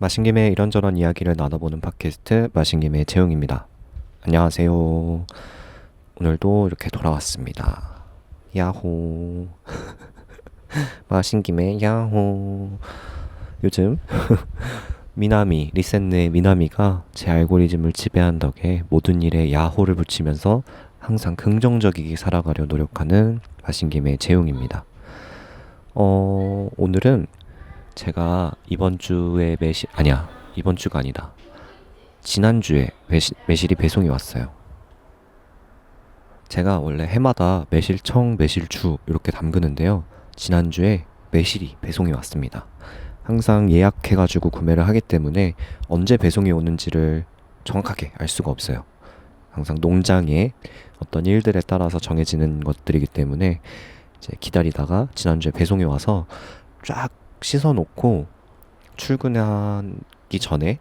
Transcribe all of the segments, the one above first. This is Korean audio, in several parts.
마신 김에 이런저런 이야기를 나눠보는 팟캐스트 마신 김에 재용입니다. 안녕하세요. 오늘도 이렇게 돌아왔습니다. 야호. 마신 김에 야호. 요즘 리센느의 미나미가 제 알고리즘을 지배한 덕에 모든 일에 야호를 붙이면서 항상 긍정적이게 살아가려 노력하는 마신 김에 재용입니다. 오늘은 제가 이번 주가 아니다. 지난주에 매실이 배송이 왔어요. 제가 원래 해마다 매실청, 매실주 이렇게 담그는데요. 지난주에 매실이 배송이 왔습니다. 항상 예약해가지고 구매를 하기 때문에 언제 배송이 오는지를 정확하게 알 수가 없어요. 항상 농장의 어떤 일들에 따라서 정해지는 것들이기 때문에 이제 기다리다가 지난주에 배송이 와서 쫙 씻어놓고 출근하기 전에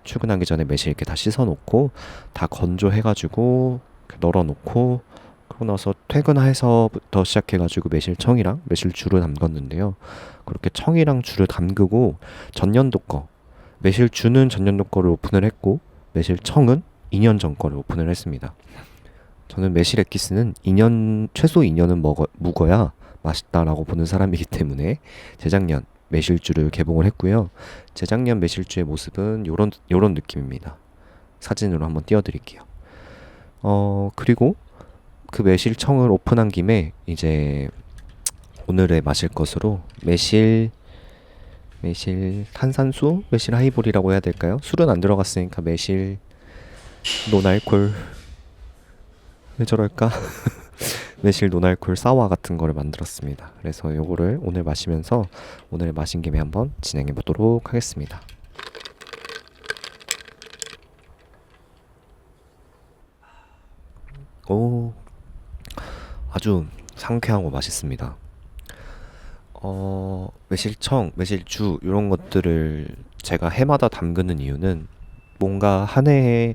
매실 이렇게 다 씻어놓고 다 건조해가지고 널어놓고 그러고 나서 퇴근해서부터 시작해가지고 매실청이랑 매실주를 담궜는데요. 그렇게 청이랑 주를 담그고 전년도 거 매실주는 전년도 거를 오픈을 했고 매실청은 2년 전 거를 오픈을 했습니다. 저는 매실 엑기스는 최소 2년은 묵어야 맛있다라고 보는 사람이기 때문에 재작년 매실주를 개봉을 했고요. 재작년 매실주의 모습은 요런 느낌입니다. 사진으로 한번 띄워드릴게요. 그리고 그 매실청을 오픈한 김에 이제 오늘의 마실 것으로 매실 탄산수? 매실 하이볼이라고 해야 될까요? 술은 안 들어갔으니까 매실 노날콜. 왜 저럴까? 매실 노날콜 사와 같은 거를 만들었습니다. 그래서 요거를 오늘 마시면서 오늘 마신 김에 한번 진행해 보도록 하겠습니다. 오, 아주 상쾌하고 맛있습니다. 매실청, 매실주 이런 것들을 제가 해마다 담그는 이유는 뭔가 한 해에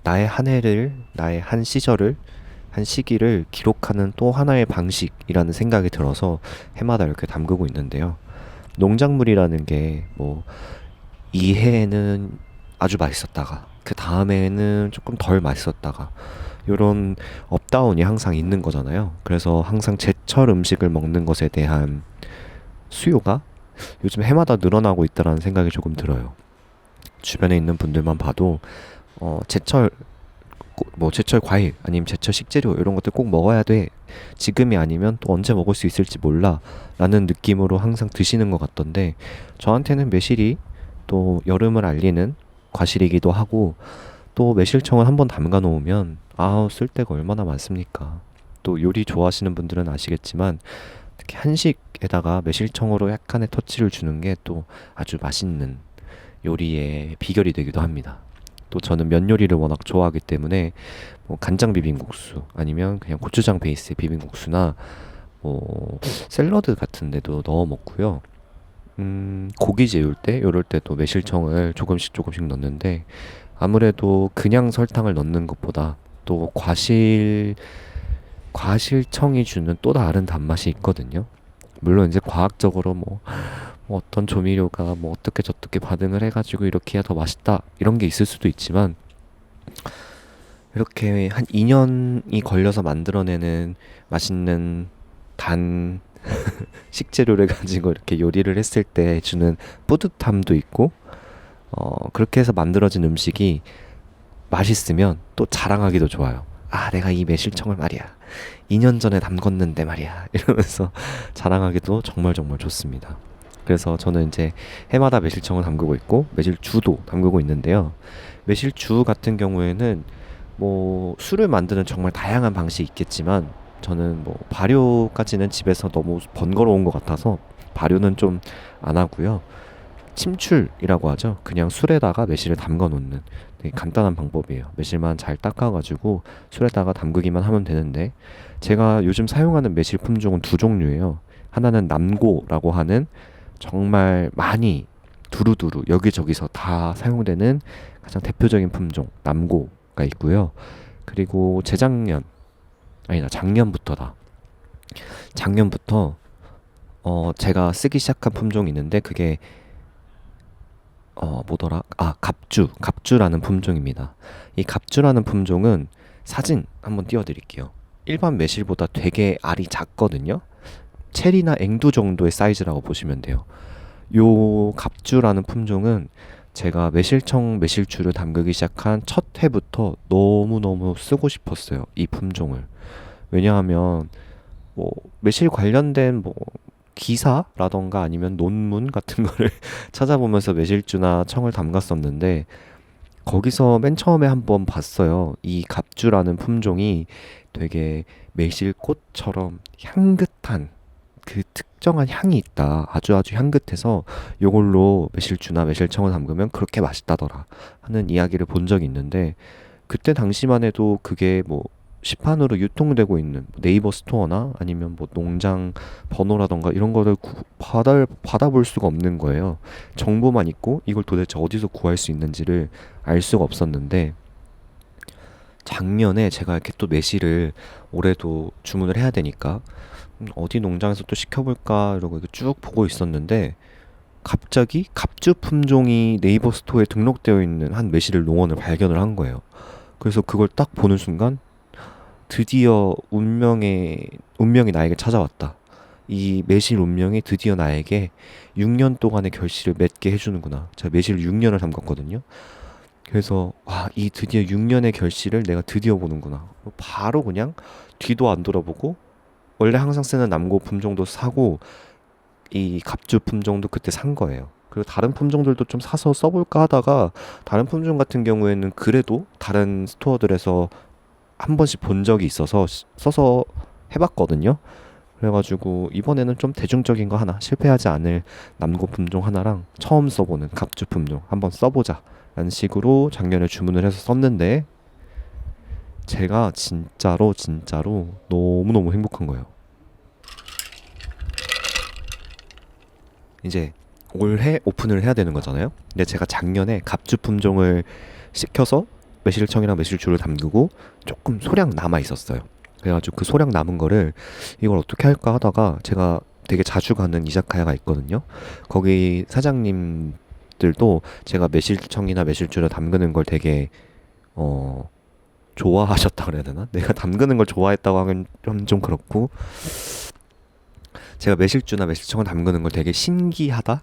나의 한 해를, 나의 한 시절을, 한 시기를 기록하는 또 하나의 방식이라는 생각이 들어서 해마다 이렇게 담그고 있는데요. 농작물이라는 게 뭐 이 해에는 아주 맛있었다가 그 다음에는 조금 덜 맛있었다가 요런 업다운이 항상 있는 거잖아요. 그래서 항상 제철 음식을 먹는 것에 대한 수요가 요즘 해마다 늘어나고 있다라는 생각이 조금 들어요. 주변에 있는 분들만 봐도 제철 제철 과일 아니면 제철 식재료 이런 것들 꼭 먹어야 돼. 지금이 아니면 또 언제 먹을 수 있을지 몰라 라는 느낌으로 항상 드시는 것 같던데 저한테는 매실이 또 여름을 알리는 과실이기도 하고 또 매실청을 한번 담가 놓으면 쓸 데가 얼마나 많습니까. 또 요리 좋아하시는 분들은 아시겠지만 특히 한식에다가 매실청으로 약간의 터치를 주는 게 또 아주 맛있는 요리의 비결이 되기도 합니다. 또 저는 면 요리를 워낙 좋아하기 때문에 뭐 간장 비빔국수 아니면 그냥 고추장 베이스의 비빔국수나 뭐 샐러드 같은 데도 넣어 먹고요. 고기 재울 때 요럴 때도 매실청을 조금씩 넣는데 아무래도 그냥 설탕을 넣는 것보다 또 과실청이 주는 또 다른 단맛이 있거든요. 물론 이제 과학적으로 뭐 어떤 조미료가 뭐 어떻게 저떻게 반응을 해가지고 이렇게 해야 더 맛있다 이런 게 있을 수도 있지만 이렇게 한 2년이 걸려서 만들어내는 맛있는 단 식재료를 가지고 이렇게 요리를 했을 때 주는 뿌듯함도 있고 그렇게 해서 만들어진 음식이 맛있으면 또 자랑하기도 좋아요. 내가 이 매실청을 말이야 2년 전에 담궜는데 말이야 이러면서 자랑하기도 정말 좋습니다. 그래서 저는 이제 해마다 매실청을 담그고 있고 매실주도 담그고 있는데요. 매실주 같은 경우에는 뭐 술을 만드는 정말 다양한 방식이 있겠지만 저는 뭐 발효까지는 집에서 너무 번거로운 것 같아서 발효는 좀 안 하고요. 침출이라고 하죠. 그냥 술에다가 매실을 담가 놓는 되게 간단한 방법이에요. 매실만 잘 닦아가지고 술에다가 담그기만 하면 되는데 제가 요즘 사용하는 매실 품종은 두 종류예요. 하나는 남고라고 하는 정말 많이 두루두루 여기저기서 다 사용되는 가장 대표적인 품종 남고가 있고요. 그리고 작년부터 제가 쓰기 시작한 품종이 있는데 그게 뭐더라? 갑주라는 품종입니다. 이 갑주라는 품종은 사진 한번 띄워드릴게요. 일반 매실보다 되게 알이 작거든요. 체리나 앵두 정도의 사이즈라고 보시면 돼요. 요 갑주라는 품종은 제가 매실주를 담그기 시작한 첫 해부터 너무너무 쓰고 싶었어요. 이 품종을. 왜냐하면 뭐 매실 관련된 뭐 기사라던가 아니면 논문 같은 거를 찾아보면서 매실주나 청을 담갔었는데 거기서 맨 처음에 한번 봤어요. 이 갑주라는 품종이 되게 매실꽃처럼 향긋한 그 특정한 향이 있다. 아주 아주 향긋해서 요걸로 매실주나 매실청을 담그면 그렇게 맛있다더라 하는 이야기를 본 적이 있는데 그때 당시만 해도 그게 뭐 시판으로 유통되고 있는 네이버 스토어나 아니면 뭐 농장 번호라던가 이런 거를 받아볼 수가 없는 거예요. 정보만 있고 이걸 도대체 어디서 구할 수 있는지를 알 수가 없었는데 작년에 제가 이렇게 또 매실을 올해도 주문을 해야 되니까 어디 농장에서 또 시켜볼까 이러고 이렇게 쭉 보고 있었는데 갑자기 갑주 품종이 네이버 스토어에 등록되어 있는 한 매실 농원을 발견을 한 거예요. 그래서 그걸 딱 보는 순간 드디어 운명이 나에게 찾아왔다. 이 매실 운명이 드디어 나에게 6년 동안의 결실을 맺게 해주는구나. 제가 매실 6년을 담갔거든요. 그래서 이 드디어 6년의 결실을 내가 드디어 보는구나. 바로 그냥 뒤도 안 돌아보고 원래 항상 쓰는 남고 품종도 사고 이 갑주 품종도 그때 산 거예요. 그리고 다른 품종들도 좀 사서 써볼까 하다가 다른 품종 같은 경우에는 그래도 다른 스토어들에서 한 번씩 본 적이 있어서 써서 해봤거든요. 그래가지고 이번에는 좀 대중적인 거 하나 실패하지 않을 남고 품종 하나랑 처음 써보는 갑주 품종 한번 써보자 라는 식으로 작년에 주문을 해서 썼는데 제가 진짜로 너무너무 행복한 거예요. 이제 올해 오픈을 해야 되는 거잖아요. 근데 제가 작년에 갑주 품종을 시켜서 매실청이랑 매실주를 담그고 조금 소량 남아 있었어요. 그래가지고 그 소량 남은 거를 이걸 어떻게 할까 하다가 제가 되게 자주 가는 이자카야가 있거든요. 거기 사장님들도 제가 매실청이나 매실주를 담그는 걸 되게 좋아하셨다 그래야 되나? 내가 담그는 걸 좋아했다고 하면 좀 그렇고 제가 매실주나 매실청을 담그는 걸 되게 신기하다?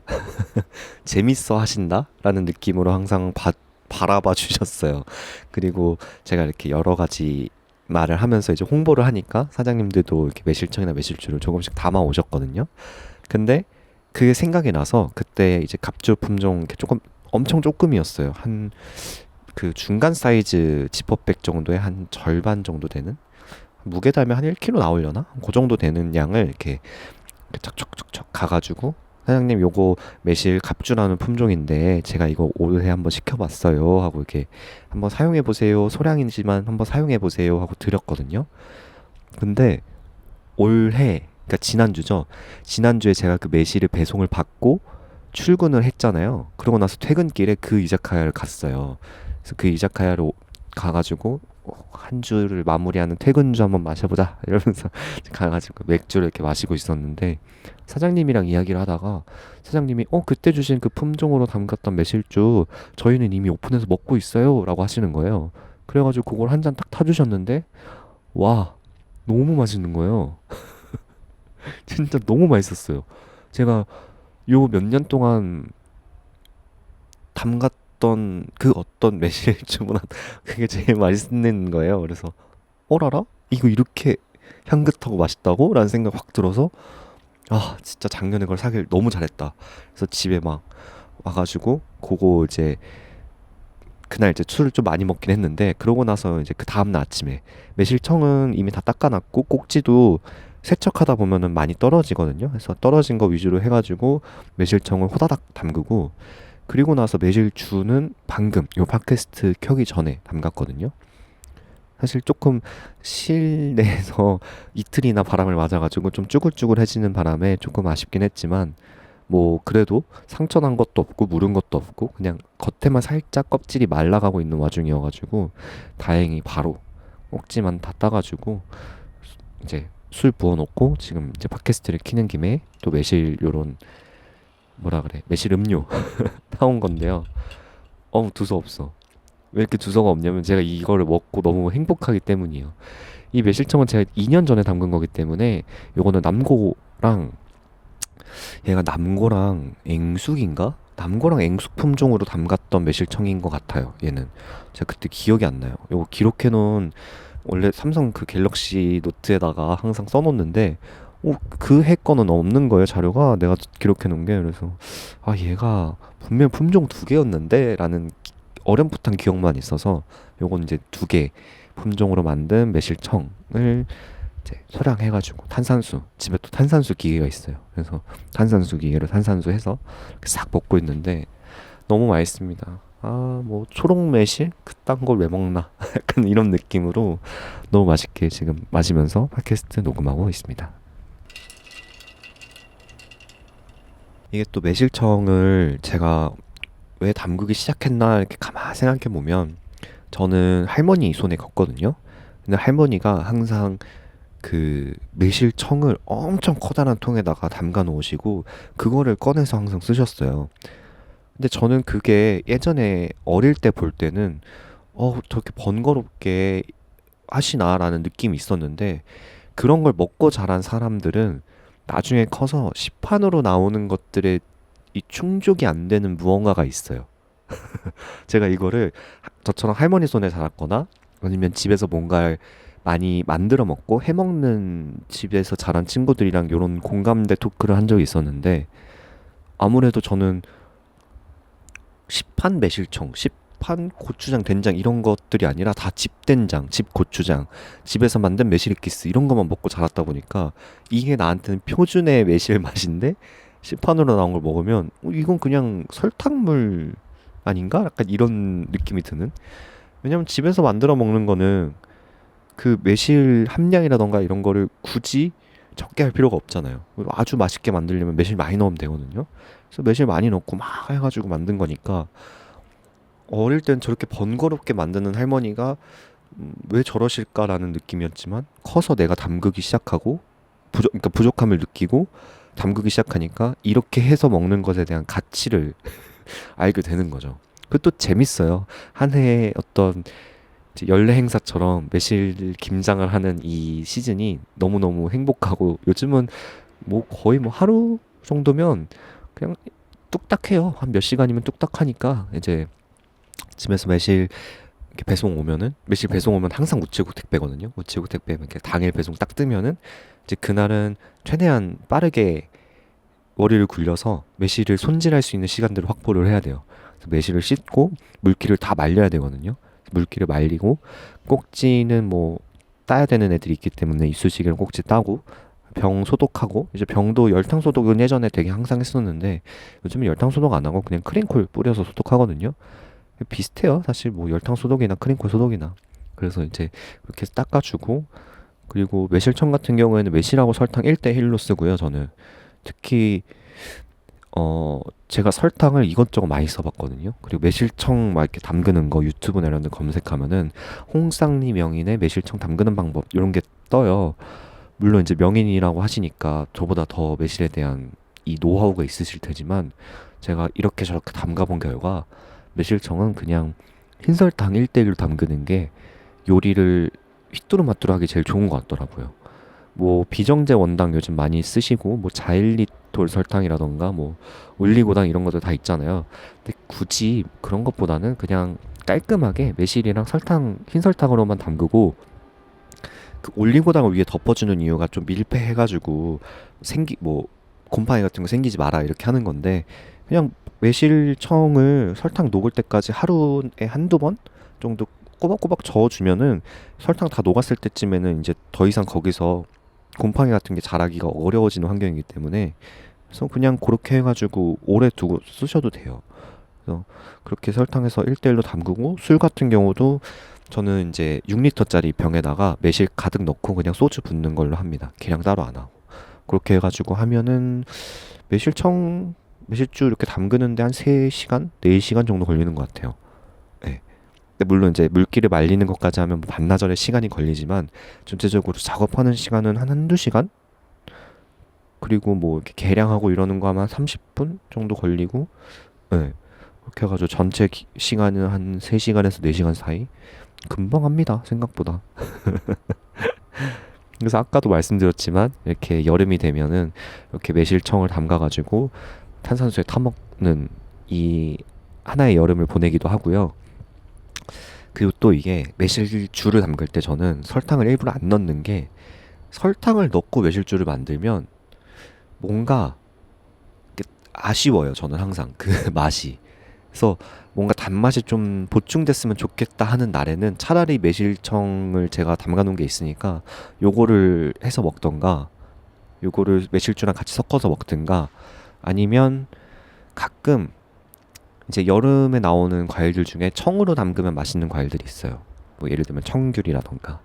재밌어 하신다? 라는 느낌으로 항상 바라봐 주셨어요. 그리고 제가 이렇게 여러 가지 말을 하면서 이제 홍보를 하니까 사장님들도 이렇게 매실청이나 매실주를 조금씩 담아 오셨거든요. 근데 그게 생각이 나서 그때 이제 갑주 품종 이렇게 조금 엄청 조금이었어요. 한 그 중간 사이즈 지퍼백 정도의 한 절반 정도 되는 무게 달면 한 1kg 나오려나? 그 정도 되는 양을 이렇게 척척척척 가가지고 사장님 요거 매실 갑주라는 품종인데 제가 이거 올해 한번 시켜봤어요 하고 이렇게 한번 사용해보세요 소량이지만 한번 사용해보세요 하고 드렸거든요. 근데 올해 그러니까 지난주에 제가 그 매실을 배송을 받고 출근을 했잖아요. 그러고 나서 퇴근길에 그 이자카야를 갔어요. 그래서 그 이자카야로 가가지고 한 주를 마무리하는 퇴근주 한번 마셔보자 이러면서 가가지고 맥주를 이렇게 마시고 있었는데 사장님이랑 이야기를 하다가 사장님이 그때 주신 그 품종으로 담갔던 매실주 저희는 이미 오픈해서 먹고 있어요 라고 하시는 거예요. 그래가지고 그걸 한 잔 딱 타주셨는데 와 너무 맛있는 거예요. 진짜 너무 맛있었어요. 제가 요 몇 년 동안 담갔던 그 어떤 매실주보다 그게 제일 맛있는 거예요. 그래서 어라라? 이거 이렇게 향긋하고 맛있다고? 라는 생각 확 들어서 진짜 작년에 그걸 사길 너무 잘했다. 그래서 집에 막 와가지고 그거 이제 그날 이제 술을 좀 많이 먹긴 했는데 그러고 나서 이제 그 다음날 아침에 매실청은 이미 다 닦아놨고 꼭지도 세척하다 보면은 많이 떨어지거든요. 그래서 떨어진 거 위주로 해가지고 매실청을 호다닥 담그고 그리고 나서 매실주는 방금 요 팟캐스트 켜기 전에 담갔거든요. 사실 조금 실내에서 이틀이나 바람을 맞아가지고 좀 쭈글쭈글해지는 바람에 조금 아쉽긴 했지만 뭐 그래도 상처 난 것도 없고 물은 것도 없고 그냥 겉에만 살짝 껍질이 말라가고 있는 와중이어가지고 다행히 바로 꼭지만 다 따가지고 이제 술 부어놓고 지금 이제 팟캐스트를 키는 김에 또 매실 요런 뭐라 그래, 매실 음료 타온 건데요. 두서 없어. 왜 이렇게 두서가 없냐면 제가 이거를 먹고 너무 행복하기 때문이에요. 이 매실청은 제가 2년 전에 담근 거기 때문에 요거는 남고랑 얘가 남고랑 앵숙인가? 남고랑 앵숙 품종으로 담갔던 매실청인 것 같아요. 얘는 제가 그때 기억이 안 나요. 요거 기록해놓은 원래 삼성 그 갤럭시 노트에다가 항상 써놓는데 그 해 거는 없는 거예요. 자료가 내가 기록해놓은 게. 그래서 아 얘가 분명 품종 두 개였는데 라는 어렴풋한 기억만 있어서 요건 이제 두 개 품종으로 만든 매실청을 이제 소량해가지고 탄산수, 집에 또 탄산수 기계가 있어요. 그래서 탄산수 기계로 탄산수 해서 이렇게 싹 먹고 있는데 너무 맛있습니다. 아, 뭐 초록 매실 그딴 걸 왜 먹나 약간 이런 느낌으로 너무 맛있게 지금 마시면서 팟캐스트 녹음하고 있습니다. 이게 또 매실청을 제가 왜 담그기 시작했나 이렇게 가만히 생각해 보면 저는 할머니 손에 컸거든요. 근데 할머니가 항상 그 매실청을 엄청 커다란 통에다가 담가 놓으시고 그거를 꺼내서 항상 쓰셨어요. 근데 저는 그게 예전에 어릴 때 볼 때는 저렇게 번거롭게 하시나라는 느낌이 있었는데 그런 걸 먹고 자란 사람들은 나중에 커서 시판으로 나오는 것들에 이 충족이 안 되는 무언가가 있어요. 제가 이거를 저처럼 할머니 손에 자랐거나 아니면 집에서 뭔가를 많이 만들어 먹고 해 먹는 집에서 자란 친구들이랑 요런 공감대 토크를 한 적이 있었는데 아무래도 저는 시판 매실청, 시판 고추장, 된장 이런 것들이 아니라 다 집 된장, 집 고추장, 집에서 만든 매실액기스 이런 것만 먹고 자랐다 보니까 이게 나한테는 표준의 매실 맛인데 시판으로 나온 걸 먹으면 이건 그냥 설탕물 아닌가? 약간 이런 느낌이 드는. 왜냐면 집에서 만들어 먹는 거는 그 매실 함량이라던가 이런 거를 굳이 적게 할 필요가 없잖아요. 그리고 아주 맛있게 만들려면 매실 많이 넣으면 되거든요. 그래서 매실 많이 넣고 막 해가지고 만든 거니까 어릴 땐 저렇게 번거롭게 만드는 할머니가 왜 저러실까라는 느낌이었지만 커서 내가 담그기 시작하고 그러니까 부족함을 느끼고 담그기 시작하니까 이렇게 해서 먹는 것에 대한 가치를 알게 되는 거죠. 그것도 재밌어요. 한 해의 어떤 이제 연례 행사처럼 매실 김장을 하는 이 시즌이 너무너무 행복하고 요즘은 뭐 거의 뭐 하루 정도면 그냥 뚝딱 해요. 한 몇 시간이면 뚝딱 하니까 이제 집에서 매실 이렇게 배송 오면은 매실 배송 오면 항상 우체국 택배거든요. 우체국 택배면 이렇게 당일 배송 딱 뜨면은 이제 그날은 최대한 빠르게 머리를 굴려서 매실을 손질할 수 있는 시간들을 확보를 해야 돼요. 그래서 매실을 씻고 물기를 다 말려야 되거든요. 물기를 말리고 꼭지는 뭐 따야 되는 애들이 있기 때문에 이쑤시개로 꼭지 따고 병 소독하고 이제 병도 열탕 소독은 예전에 되게 항상 했었는데 요즘은 열탕 소독 안 하고 그냥 크림콜 뿌려서 소독하거든요. 비슷해요. 사실 뭐 열탕 소독이나 크림콜 소독이나. 그래서 이제 그렇게 해서 닦아주고 그리고 매실청 같은 경우에는 매실하고 설탕 1대1로 쓰고요. 저는 특히 제가 설탕을 이것저것 많이 써봤거든요. 그리고 매실청 막 이렇게 담그는 거 유튜브나 이런 데 검색하면은 홍쌍리 명인의 매실청 담그는 방법 이런 게 떠요. 물론 이제 명인이라고 하시니까 저보다 더 매실에 대한 이 노하우가 있으실 테지만 제가 이렇게 저렇게 담가본 결과 매실청은 그냥 흰설탕 1대1로 담그는 게 요리를 휘뚜루마뚜루하게 제일 좋은 것 같더라고요. 뭐 비정제 원당 요즘 많이 쓰시고 뭐 자일리톨 설탕이라던가 뭐 올리고당 이런 것도 다 있잖아요. 근데 굳이 그런 것보다는 그냥 깔끔하게 매실이랑 설탕, 흰설탕으로만 담그고 그 올리고당을 위에 덮어주는 이유가 좀 밀폐해가지고 뭐 곰팡이 같은 거 생기지 마라 이렇게 하는 건데 그냥 매실청을 설탕 녹을 때까지 하루에 한두 번 정도 꼬박꼬박 저어주면은 설탕 다 녹았을 때쯤에는 이제 더 이상 거기서 곰팡이 같은 게 자라기가 어려워지는 환경이기 때문에 그래서 그냥 그렇게 해가지고 오래 두고 쓰셔도 돼요. 그래서 그렇게 설탕해서 1대1로 담그고 술 같은 경우도 저는 이제 6리터짜리 병에다가 매실 가득 넣고 그냥 소주 붓는 걸로 합니다. 계량 따로 안 하고. 그렇게 해가지고 하면은 매실주 이렇게 담그는데 한 3시간? 4시간 정도 걸리는 것 같아요. 네. 근데 물론 이제 물기를 말리는 것까지 하면 뭐 반나절의 시간이 걸리지만 전체적으로 작업하는 시간은 한 한두 시간? 그리고 뭐 이렇게 계량하고 이러는 거 하면 한 30분 정도 걸리고, 네. 그렇게 해가지고 전체 시간은 한 3시간에서 4시간 사이? 금방 합니다, 생각보다. 그래서 아까도 말씀드렸지만 이렇게 여름이 되면은 이렇게 매실청을 담가가지고 탄산수에 타먹는 이 하나의 여름을 보내기도 하고요. 그리고 또 이게 매실주를 담글 때 저는 설탕을 일부러 안 넣는 게, 설탕을 넣고 매실주를 만들면 뭔가 아쉬워요. 저는 항상 그 맛이. 그래서 뭔가 단맛이 좀 보충됐으면 좋겠다 하는 날에는 차라리 매실청을 제가 담가 놓은 게 있으니까 요거를 해서 먹던가, 요거를 매실주랑 같이 섞어서 먹든가, 아니면 가끔 이제 여름에 나오는 과일들 중에 청으로 담그면 맛있는 과일들이 있어요. 뭐 예를 들면 청귤이라던가,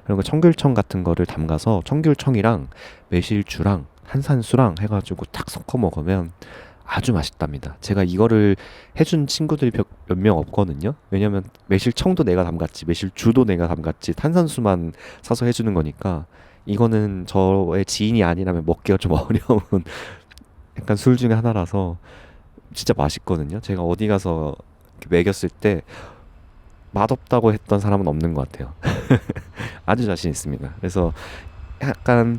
그런 거 청귤청 같은 거를 담가서 청귤청이랑 매실주랑 탄산수랑 해가지고 탁 섞어 먹으면 아주 맛있답니다. 제가 이거를 해준 친구들이 몇 명 없거든요. 왜냐면 매실청도 내가 담갔지, 매실주도 내가 담갔지, 탄산수만 사서 해주는 거니까. 이거는 저의 지인이 아니라면 먹기가 좀 어려운 약간 술 중에 하나라서 진짜 맛있거든요. 제가 어디 가서 이렇게 먹였을 때 맛없다고 했던 사람은 없는 것 같아요. 아주 자신 있습니다. 그래서 약간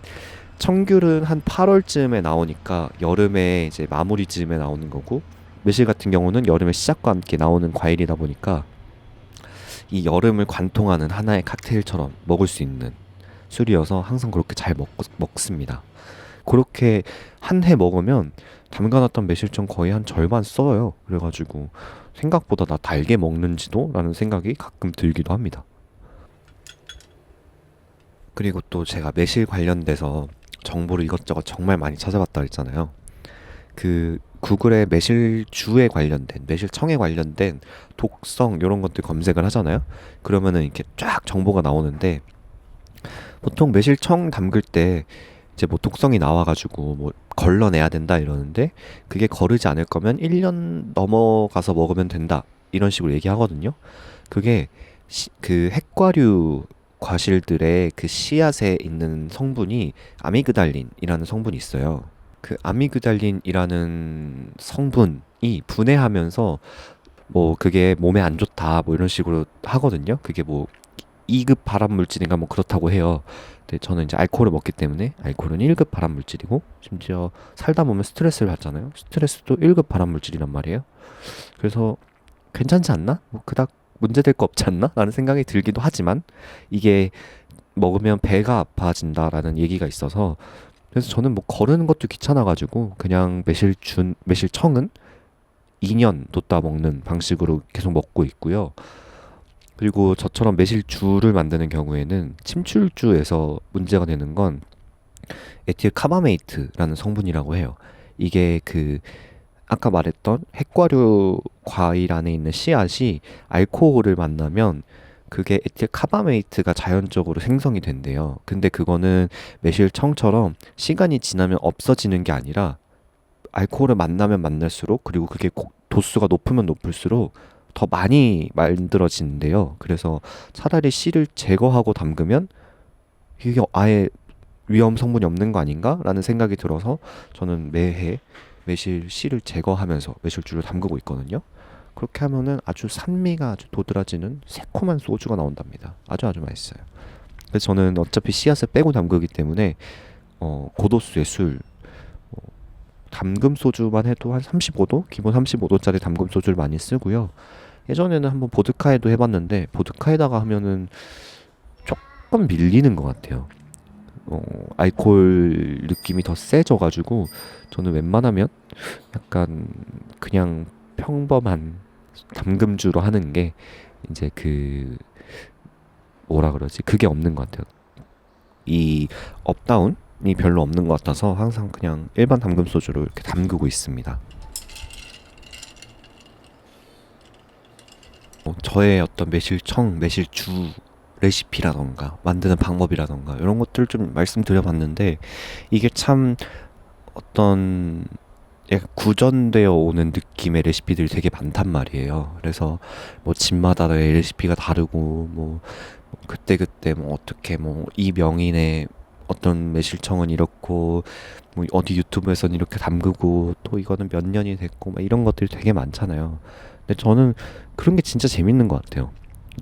청귤은 한 8월쯤에 나오니까 여름에 이제 마무리 즈음에 나오는 거고, 매실 같은 경우는 여름의 시작과 함께 나오는 과일이다 보니까 이 여름을 관통하는 하나의 칵테일처럼 먹을 수 있는 술이어서 항상 그렇게 잘 먹습니다. 그렇게 한 해 먹으면 담가놨던 매실청 거의 한 절반 써요. 그래가지고 생각보다 나 달게 먹는지도? 라는 생각이 가끔 들기도 합니다. 그리고 또 제가 매실 관련돼서 정보를 이것저것 정말 많이 찾아봤다 했잖아요. 그 구글에 매실주에 관련된, 매실청에 관련된 독성 이런 것들 검색을 하잖아요. 그러면은 이렇게 쫙 정보가 나오는데, 보통 매실청 담글 때 이제 뭐 독성이 나와가지고 뭐 걸러내야 된다 이러는데, 그게 거르지 않을 거면 1년 넘어가서 먹으면 된다 이런 식으로 얘기하거든요. 그게 그 핵과류 과실들의 그 씨앗에 있는 성분이 아미그달린이라는 성분이 있어요. 그 아미그달린이라는 성분이 분해하면서 뭐 그게 몸에 안 좋다 뭐 이런 식으로 하거든요. 그게 뭐 2급 발암 물질인가 뭐 그렇다고 해요. 근데 저는 이제 알코올을 먹기 때문에 알코올은 1급 발암 물질이고, 심지어 살다 보면 스트레스를 받잖아요. 스트레스도 1급 발암 물질이란 말이에요. 그래서 괜찮지 않나? 뭐 그닥 문제될 거 없지 않나? 라는 생각이 들기도 하지만, 이게 먹으면 배가 아파진다라는 얘기가 있어서, 그래서 저는 뭐 거르는 것도 귀찮아가지고 그냥 매실청은 2년 뒀다 먹는 방식으로 계속 먹고 있고요. 그리고 저처럼 매실주를 만드는 경우에는 침출주에서 문제가 되는 건 에틸 카바메이트라는 성분이라고 해요. 이게 그 아까 말했던 핵과류 과일 안에 있는 씨앗이 알코올을 만나면 그게 에틸 카바메이트가 자연적으로 생성이 된대요. 근데 그거는 매실청처럼 시간이 지나면 없어지는 게 아니라 알코올을 만나면 만날수록, 그리고 그게 도수가 높으면 높을수록 더 많이 만들어진대요. 그래서 차라리 씨를 제거하고 담그면 이게 아예 위험 성분이 없는 거 아닌가? 라는 생각이 들어서 저는 매해 매실 씨를 제거하면서 매실주를 담그고 있거든요. 그렇게 하면은 아주 산미가 아주 도드라지는 새콤한 소주가 나온답니다. 아주 아주 맛있어요. 그래서 저는 어차피 씨앗을 빼고 담그기 때문에 고도수의 술, 담금 소주만 해도 한 35도? 기본 35도짜리 담금 소주를 많이 쓰고요. 예전에는 한번 보드카에도 해봤는데, 보드카에다가 하면은 조금 밀리는 것 같아요. 알코올 느낌이 더 세져가지고 저는 웬만하면 약간 그냥 평범한 담금주로 하는 게 이제 그 뭐라 그러지? 그게 없는 것 같아요. 이 업다운이 별로 없는 것 같아서 항상 그냥 일반 담금 소주로 이렇게 담그고 있습니다. 저의 어떤 매실청, 매실주 레시피라던가 만드는 방법이라던가 이런 것들을 좀 말씀드려봤는데, 이게 참 어떤 약간 구전되어 오는 느낌의 레시피들이 되게 많단 말이에요. 그래서 뭐 집마다의 레시피가 다르고, 뭐 그때그때 뭐 어떻게 뭐 이 명인의 어떤 매실청은 이렇고 뭐 어디 유튜브에선 이렇게 담그고 또 이거는 몇 년이 됐고 막 이런 것들이 되게 많잖아요. 근데 저는 그런 게 진짜 재밌는 것 같아요.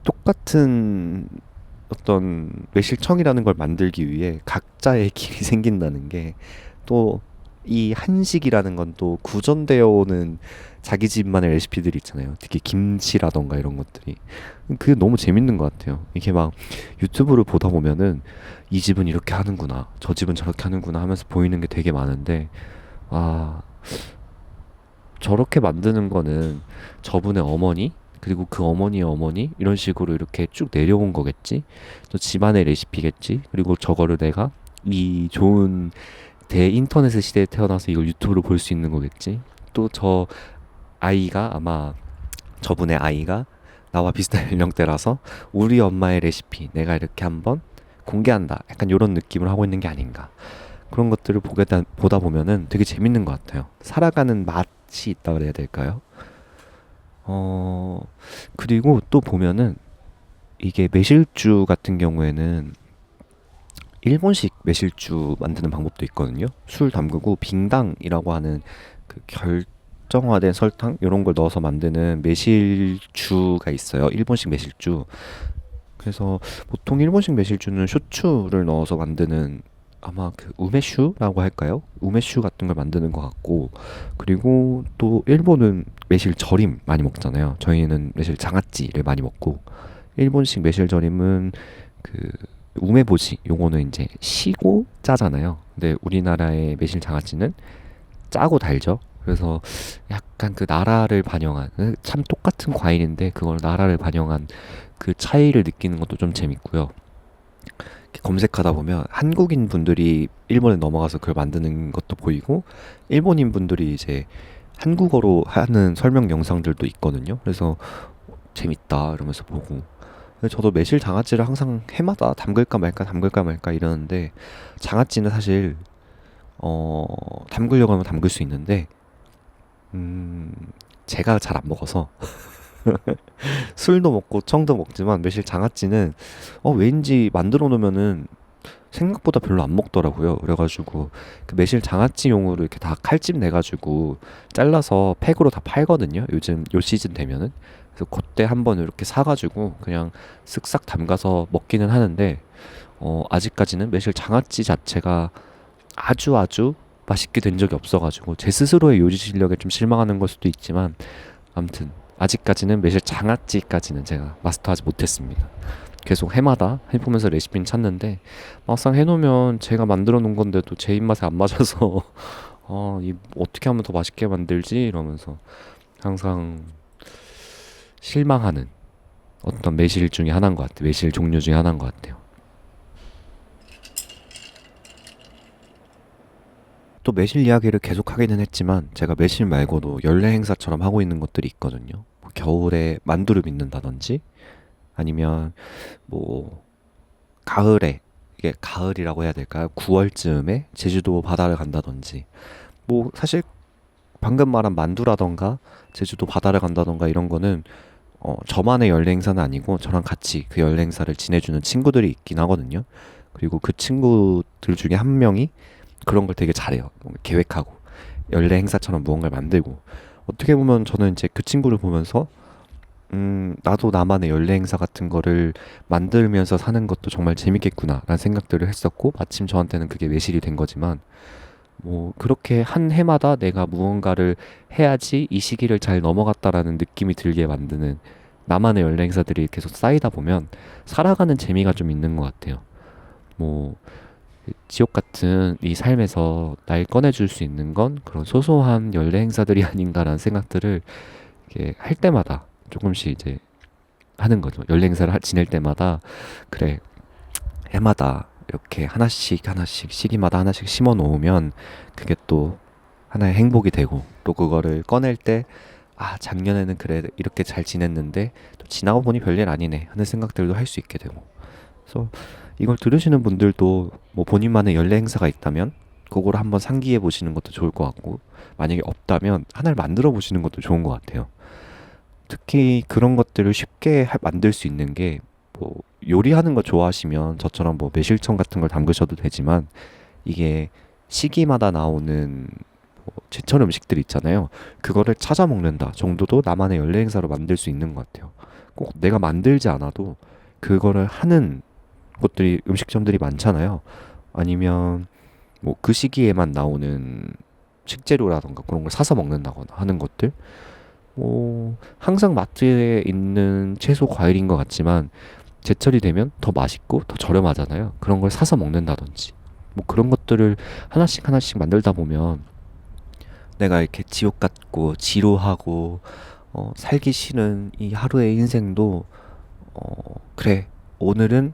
똑같은 어떤 매실청이라는 걸 만들기 위해 각자의 길이 생긴다는 게 또 이 한식이라는 건 또 구전되어 오는 자기 집만의 레시피들이 있잖아요. 특히 김치라던가 이런 것들이. 그게 너무 재밌는 것 같아요. 이게 막 유튜브를 보다 보면은 이 집은 이렇게 하는구나, 저 집은 저렇게 하는구나 하면서 보이는 게 되게 많은데, 아, 저렇게 만드는 거는 저분의 어머니, 그리고 그 어머니의 어머니, 이런 식으로 이렇게 쭉 내려온 거겠지? 또 집안의 레시피겠지? 그리고 저거를 내가 이 좋은 대인터넷 시대에 태어나서 이걸 유튜브로 볼 수 있는 거겠지? 또 저 아이가 아마 저분의 아이가 나와 비슷한 연령대라서 우리 엄마의 레시피 내가 이렇게 한번 공개한다. 약간 이런 느낌을 하고 있는 게 아닌가. 그런 것들을 보다 보면은 되게 재밌는 것 같아요. 살아가는 맛이 있다 그래야 될까요? 어, 그리고 또 보면은 이게 매실주 같은 경우에는 일본식 매실주 만드는 방법도 있거든요. 술 담그고 빙당이라고 하는 그 결정화된 설탕 이런 걸 넣어서 만드는 매실주가 있어요. 일본식 매실주. 그래서 보통 일본식 매실주는 쇼추를 넣어서 만드는, 아마 그 우메슈라고 할까요? 우메슈 같은 걸 만드는 것 같고, 그리고 또 일본은 매실 절임 많이 먹잖아요. 저희는 매실 장아찌를 많이 먹고, 일본식 매실 절임은 그 우메보시, 요거는 이제 시고 짜잖아요. 근데 우리나라의 매실 장아찌는 짜고 달죠. 그래서 약간 그 나라를 반영한, 참 똑같은 과일인데 그걸 나라를 반영한 그 차이를 느끼는 것도 좀 재밌고요. 이렇게 검색하다 보면 한국인 분들이 일본에 넘어가서 그걸 만드는 것도 보이고, 일본인 분들이 이제 한국어로 하는 설명 영상들도 있거든요. 그래서 재밌다 이러면서 보고. 근데 저도 매실 장아찌를 항상 해마다 담글까 말까 담글까 말까 이러는데, 장아찌는 사실 담그려고 하면 담글 수 있는데, 음 제가 잘 안 먹어서 술도 먹고 청도 먹지만 매실 장아찌는 왠지 만들어 놓으면은 생각보다 별로 안 먹더라고요. 그래가지고 그 매실 장아찌용으로 이렇게 다 칼집 내가지고 잘라서 팩으로 다 팔거든요. 요즘 요 시즌 되면은. 그래서 그때 한번 이렇게 사가지고 그냥 쓱싹 담가서 먹기는 하는데, 아직까지는 매실 장아찌 자체가 아주 아주 맛있게 된 적이 없어가지고 제 스스로의 요리 실력에 좀 실망하는 걸 수도 있지만, 아무튼 아직까지는 매실 장아찌까지는 제가 마스터하지 못했습니다. 계속 해마다 해보면서 레시피는 찾는데 막상 해놓으면 제가 만들어 놓은 건데도 제 입맛에 안 맞아서 이 어떻게 하면 더 맛있게 만들지 이러면서 항상 실망하는 어떤 매실 중에 하나인 것 같아요. 매실 종류 중에 하나인 것 같아요. 또 매실 이야기를 계속 하기는 했지만 제가 매실 말고도 연례 행사처럼 하고 있는 것들이 있거든요. 뭐 겨울에 만두를 빚는다든지, 아니면 뭐 가을에, 이게 가을이라고 해야 될까요? 9월쯤에 제주도 바다를 간다든지, 뭐 사실 방금 말한 만두라던가 제주도 바다를 간다던가 이런 거는 저만의 연례 행사는 아니고 저랑 같이 그 연례 행사를 지내주는 친구들이 있긴 하거든요. 그리고 그 친구들 중에 한 명이 그런 걸 되게 잘해요. 뭔가 계획하고 연례 행사처럼 무언가를 만들고. 어떻게 보면 저는 이제 그 친구를 보면서 나도 나만의 연례 행사 같은 거를 만들면서 사는 것도 정말 재밌겠구나라는 생각들을 했었고, 마침 저한테는 그게 매실이 된 거지만, 뭐 그렇게 한 해마다 내가 무언가를 해야지 이 시기를 잘 넘어갔다라는 느낌이 들게 만드는 나만의 연례 행사들이 계속 쌓이다 보면 살아가는 재미가 좀 있는 것 같아요. 뭐 지옥 같은 이 삶에서 날 꺼내줄 수 있는 건 그런 소소한 연례 행사들이 아닌가라는 생각들을 이렇게 할 때마다 조금씩 이제 하는 거죠. 연례 행사를 지낼 때마다, 그래, 해마다 이렇게 하나씩 하나씩 시기마다 하나씩 심어 놓으면 그게 또 하나의 행복이 되고, 또 그거를 꺼낼 때 작년에는 그래 이렇게 잘 지냈는데 또 지나고 보니 별일 아니네 하는 생각들도 할 수 있게 되고. 그래서 이걸 들으시는 분들도 뭐 본인만의 연례 행사가 있다면 그거를 한번 상기해 보시는 것도 좋을 것 같고, 만약에 없다면 하나를 만들어 보시는 것도 좋은 것 같아요. 특히 그런 것들을 쉽게 만들 수 있는 게 뭐 요리하는 거 좋아하시면 저처럼 뭐 매실청 같은 걸 담그셔도 되지만 이게 시기마다 나오는 뭐 제철 음식들 있잖아요. 그거를 찾아 먹는다 정도도 나만의 연례 행사로 만들 수 있는 것 같아요. 꼭 내가 만들지 않아도 그거를 하는 곳들이 음식점들이 많잖아요. 아니면 뭐 그 시기에만 나오는 식재료라던가 그런 걸 사서 먹는다거나 하는 것들. 뭐 항상 마트에 있는 채소 과일인 것 같지만 제철이 되면 더 맛있고 더 저렴하잖아요. 그런 걸 사서 먹는다든지 뭐 그런 것들을 하나씩 하나씩 만들다 보면 내가 이렇게 지옥 같고 지루하고 살기 싫은 이 하루의 인생도 그래 오늘은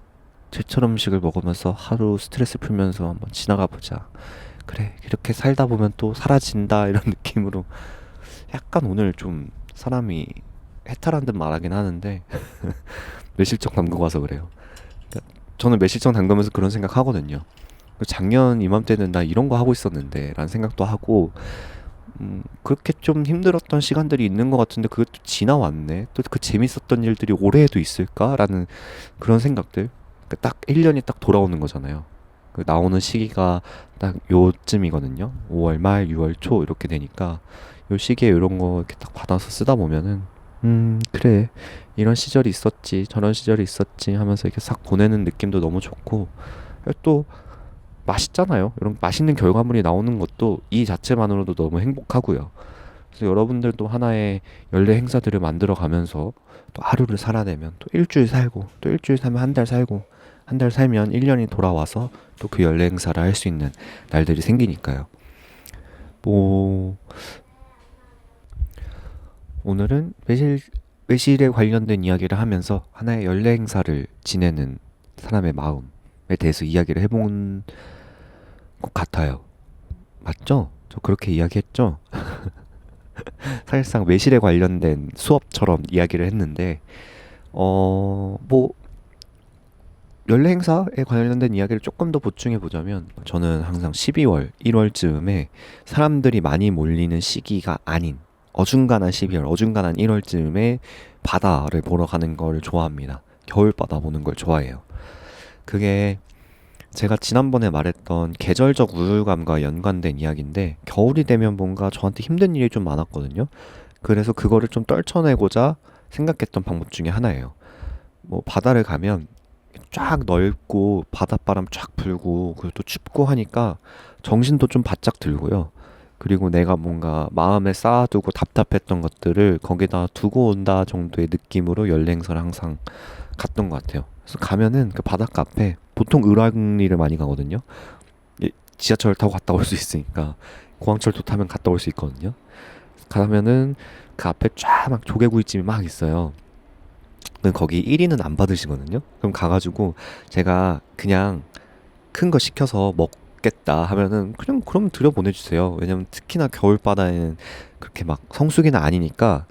제철 음식을 먹으면서 하루 스트레스 풀면서 한번 지나가 보자. 그래 이렇게 살다 보면 또 사라진다 이런 느낌으로 약간 오늘 좀 사람이 해탈한 듯 말하긴 하는데 매실청 담그고 와서 그래요. 그러니까 저는 매실청 담그면서 그런 생각 하거든요. 작년 이맘때는 나 이런 거 하고 있었는데 라는 생각도 하고 그렇게 좀 힘들었던 시간들이 있는 것 같은데 그것도 지나왔네. 또 그 재밌었던 일들이 올해에도 있을까라는 그런 생각들. 그러니까 딱 1년이 딱 돌아오는 거잖아요. 그 나오는 시기가 딱 요쯤이거든요. 5월 말, 6월 초 이렇게 되니까 요 시기에 이런 거 이렇게 딱 받아서 쓰다 보면은 그래 이런 시절이 있었지 저런 시절이 있었지 하면서 이렇게 싹 보내는 느낌도 너무 좋고 또 맛있잖아요. 이런 맛있는 결과물이 나오는 것도 이 자체만으로도 너무 행복하고요. 그래서 여러분들도 하나의 연례 행사들을 만들어 가면서 또 하루를 살아내면 또 일주일 살고 또 일주일 살면 한 달 살고 한 달 살면 1년이 돌아와서 또 그 연례 행사를 할 수 있는 날들이 생기니까요. 뭐 오늘은 매실에 관련된 이야기를 하면서 하나의 연례 행사를 지내는 사람의 마음에 대해서 이야기를 해본 것 같아요. 맞죠? 저 그렇게 이야기했죠? 사실상 매실에 관련된 수업처럼 이야기를 했는데, 뭐, 연례 행사에 관련된 이야기를 조금 더 보충해 보자면, 저는 항상 12월, 1월쯤에 사람들이 많이 몰리는 시기가 아닌, 어중간한 12월, 어중간한 1월쯤에 바다를 보러 가는 걸 좋아합니다. 겨울바다 보는 걸 좋아해요. 그게 제가 지난번에 말했던 계절적 우울감과 연관된 이야기인데 겨울이 되면 뭔가 저한테 힘든 일이 좀 많았거든요. 그래서 그거를 좀 떨쳐내고자 생각했던 방법 중에 하나예요. 뭐 바다를 가면 쫙 넓고 바닷바람 쫙 불고 그리고 또 춥고 하니까 정신도 좀 바짝 들고요. 그리고 내가 뭔가 마음에 쌓아두고 답답했던 것들을 거기다 두고 온다 정도의 느낌으로 연행선을 항상 갔던 것 같아요. 그래서 가면은 그 바닷가 앞에 보통 을왕리를 많이 가거든요. 지하철 타고 갔다 올 수 있으니까 공항철도 타면 갔다 올 수 있거든요. 가면은 그 앞에 쫙 막 조개구이집이 막 있어요. 그럼 거기 1인은 안 받으시거든요. 그럼 가가지고 제가 그냥 큰 거 시켜서 먹겠다 하면은 그냥 그럼 들여 보내주세요. 왜냐면 특히나 겨울바다에는 그렇게 막 성수기는 아니니까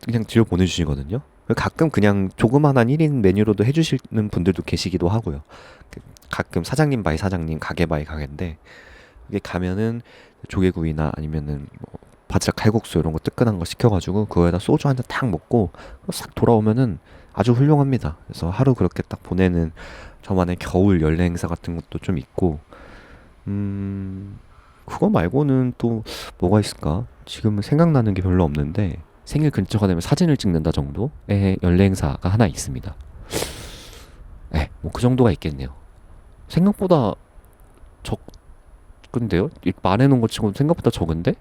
그냥 들여 보내주시거든요. 가끔 그냥 조그만한 1인 메뉴로도 해주시는 분들도 계시기도 하고요. 가끔 사장님 바이 사장님, 가게 바이 가게인데 여기 가면은 조개구이나 아니면은 뭐 바지락 칼국수 이런 거 뜨끈한 거 시켜가지고 그거에다 소주 한 잔 탁 먹고 싹 돌아오면은 아주 훌륭합니다. 그래서 하루 그렇게 딱 보내는 저만의 겨울 연례 행사 같은 것도 좀 있고 그거 말고는 또 뭐가 있을까? 지금 생각나는 게 별로 없는데 생일 근처가 되면 사진을 찍는다 정도의 연례 행사가 하나 있습니다. 네, 뭐 그 정도가 있겠네요. 생각보다 적은데요? 말해놓은 것 치고는 생각보다 적은데?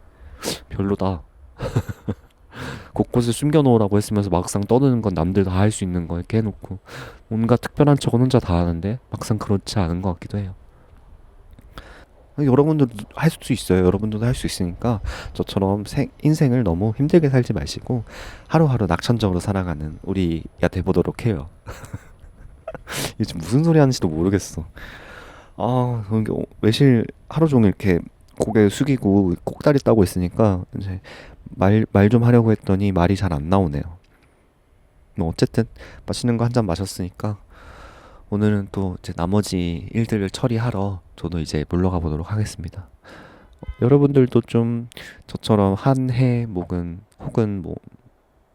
별로다. 곳곳에 숨겨놓으라고 했으면서 막상 떠드는 건 남들 다 할 수 있는 거 이렇게 해놓고 뭔가 특별한 척은 혼자 다 하는데 막상 그렇지 않은 것 같기도 해요. 여러분들도 할 수 있어요. 여러분들도 할 수 있으니까 저처럼 인생을 너무 힘들게 살지 마시고 하루하루 낙천적으로 살아가는 우리가 돼보도록 해요. 이게 지금 무슨 소리 하는지도 모르겠어. 매실 하루 종일 이렇게 고개 숙이고 꼭다리 따고 있으니까 이제 말 좀 하려고 했더니 말이 잘 안 나오네요. 뭐 어쨌든 맛있는 거 한 잔 마셨으니까 오늘은 또 이제 나머지 일들을 처리하러 저도 이제 물러가 보도록 하겠습니다. 여러분들도 좀 저처럼 한 해 혹은 뭐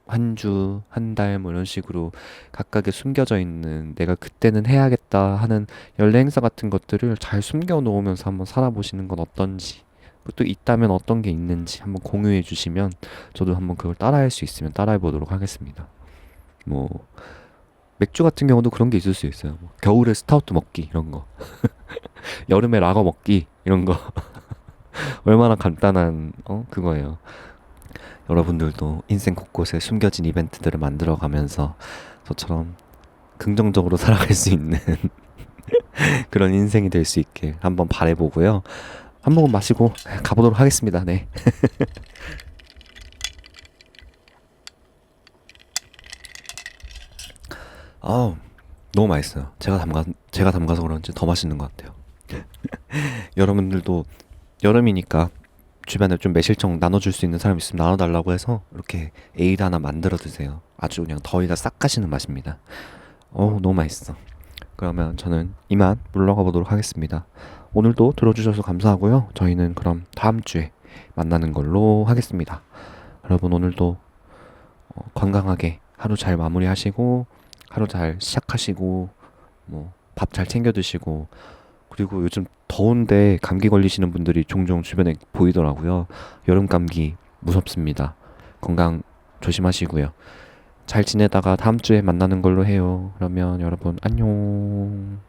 한 주, 한 달 뭐 이런 식으로 각각에 숨겨져 있는 내가 그때는 해야겠다 하는 연례 행사 같은 것들을 잘 숨겨 놓으면서 한번 살아보시는 건 어떤지, 또 있다면 어떤 게 있는지 한번 공유해 주시면 저도 한번 그걸 따라할 수 있으면 따라해 보도록 하겠습니다. 뭐 맥주 같은 경우도 그런 게 있을 수 있어요. 뭐 겨울에 스타우트 먹기 이런 거, 여름에 라거 먹기 이런 거 얼마나 간단한 그거예요. 여러분들도 인생 곳곳에 숨겨진 이벤트들을 만들어가면서 저처럼 긍정적으로 살아갈 수 있는 그런 인생이 될 수 있게 한번 바라보고요. 한 모금 마시고 가보도록 하겠습니다. 네. 아우, 너무 맛있어요. 제가 담가서 그런지 더 맛있는 것 같아요. 여러분들도 여름이니까 주변에 좀 매실청 나눠줄 수 있는 사람 있으면 나눠달라고 해서 이렇게 에이드 하나 만들어 드세요. 아주 그냥 더위가 싹 가시는 맛입니다. 너무 맛있어. 그러면 저는 이만 물러가 보도록 하겠습니다. 오늘도 들어주셔서 감사하고요. 저희는 그럼 다음 주에 만나는 걸로 하겠습니다. 여러분 오늘도 건강하게 하루 잘 마무리하시고 하루 잘 시작하시고 뭐 밥 잘 챙겨 드시고, 그리고 요즘 더운데 감기 걸리시는 분들이 종종 주변에 보이더라고요. 여름 감기 무섭습니다. 건강 조심하시고요. 잘 지내다가 다음 주에 만나는 걸로 해요. 그러면 여러분 안녕.